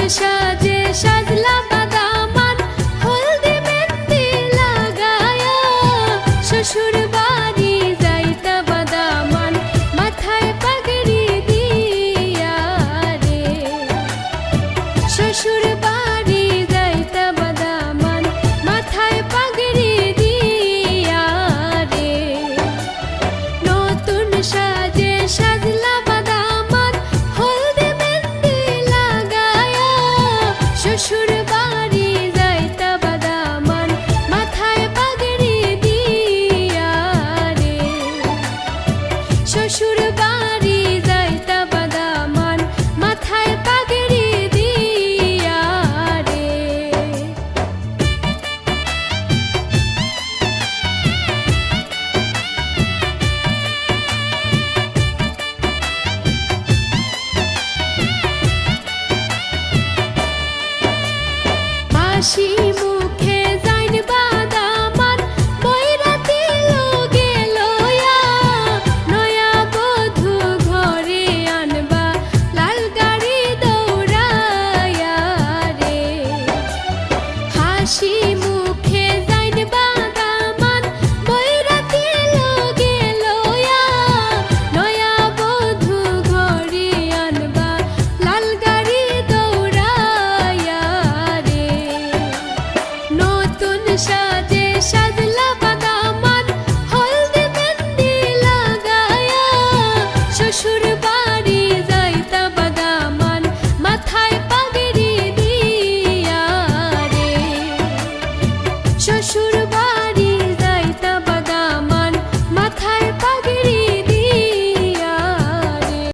সাজে সাজলা বাদামান হলদি মেহেন্দি লাগায়া শ্বশুর বাড়ি যাইতা বাদামান মাথায় পাগড়ি দিয়া রে শ্বশুর বাড়ি যাইতা বাদামান মাথায় পাগড়ি দিয়া রে নতুন সাজে সাজলা বাদামান হলদি মেহেন্দি লাগায়া শ্বশুর বাড়ি যাইতা বাদামান মাথায় পাগড়ি দিয়া রে শ্বশুর বাড়ি যাইতা বাদামান মাথায় পাগড়ি দিয়া রে বাঁশি